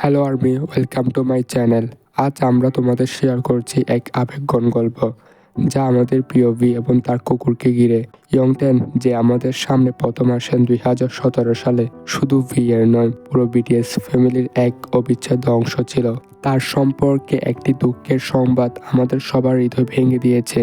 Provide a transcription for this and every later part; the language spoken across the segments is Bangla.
Hello army, welcome to my channel. আজ আমরা তোমাদের শেয়ার করছি এক আবেগঘন গল্প, যা আমাদের প্রিয় ভি এবং তার কুকুরকে ঘিরে। ইয়ংটেন, যে আমাদের সামনে প্রথম আসেন 2017 সালে, শুধু ভি এর নয়, পুরো বিটিএস ফ্যামিলির এক অবিচ্ছেদ্য অংশ ছিল। তার সম্পর্কে একটি দুঃখের সংবাদ আমাদের সবার হৃদয় ভেঙে দিয়েছে।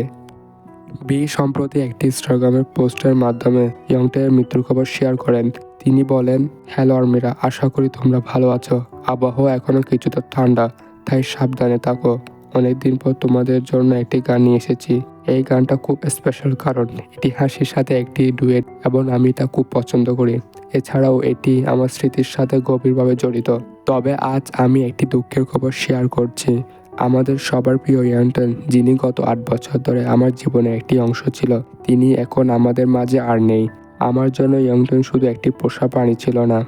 ভি সম্প্রতি একটি ইনস্টাগ্রামের পোস্টের মাধ্যমে ইয়ংটেনের মৃত্যুর খবর শেয়ার করেন। তিনি বলেন, হ্যালো আর্মিরা, আশা করি তোমরা ভালো আছো। আবহাওয়া এখনো কিছুটা ঠান্ডা, তাই সাবধানে থাকো। অনেকদিন পর তোমাদের জন্য একটি গান নিয়ে এসেছি। এই গানটা খুব স্পেশাল কারণ এটি হাসির সাথে একটি ডুয়েট এবং আমি তা খুব পছন্দ করি। এছাড়াও এটি আমার স্মৃতির সাথে গভীরভাবে জড়িত। তবে আজ আমি একটি দুঃখের খবর শেয়ার করছি। আমাদের সবার প্রিয় ইয়ংটেন, যিনি গত 8 বছর ধরে আমার জীবনের একটি অংশ ছিল, তিনি এখন আমাদের মাঝে আর নেই। আমার জন্য ইয়ংটেন শুধু একটি পোষা প্রাণী ছিল না,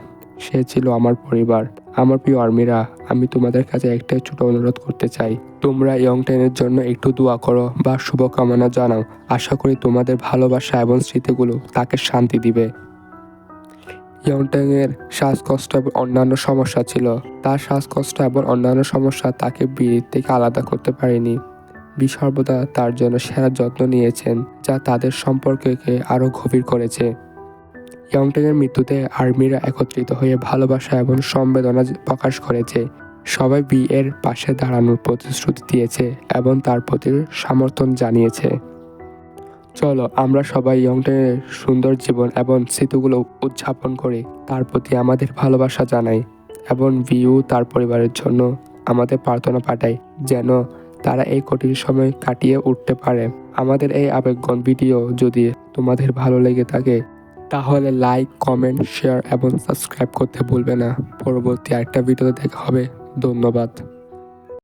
সে ছিল আমার পরিবার। আমার প্রিয় আর্মিরা, আমি তোমাদের কাছে একটা ছোট অনুরোধ করতে চাই। তোমরা ইয়ংটেনের জন্য একটু দোয়া করো বা শুভকামনা জানাও। আশা করি তোমাদের ভালোবাসা এবং স্মৃতিগুলো তাকে শান্তি দিবে। ইয়ংটেনের শ্বাসকষ্ট এবং অন্যান্য সমস্যা ছিল। তার শ্বাসকষ্ট এবং অন্যান্য সমস্যা তাকে বীর থেকে আলাদা করতে পারেনি। বি সর্বদা তার জন্য সেরা যত্ন নিয়েছেন, যা তাদের সম্পর্ককে আরও গভীর করেছে। ইয়ংটেনের মৃত্যুতে আর্মিরা একত্রিত হয়ে ভালোবাসা এবং সমবেদনা প্রকাশ করেছে। সবাই বি এর পাশে দাঁড়ানোর প্রতিশ্রুতি দিয়েছে এবং তার প্রতি সমর্থন জানিয়েছে। চলো আমরা সবাই ইয়ংটেনের সুন্দর জীবন এবং স্মৃতিগুলো উদযাপন করি, তার প্রতি আমাদের ভালোবাসা জানাই এবং ভিউ তার পরিবারের জন্য আমাদের প্রার্থনা পাঠাই, যেন তারা এই কঠিন সময় কাটিয়ে উঠতে পারে। আমাদের এই আবেগঘন ভিডিও যদি তোমাদের ভালো লেগে থাকে, তাহলে লাইক, কমেন্ট, শেয়ার এবং সাবস্ক্রাইব করতে ভুলবে না। পরবর্তী আরেকটা ভিডিওতে দেখা হবে। ধন্যবাদ।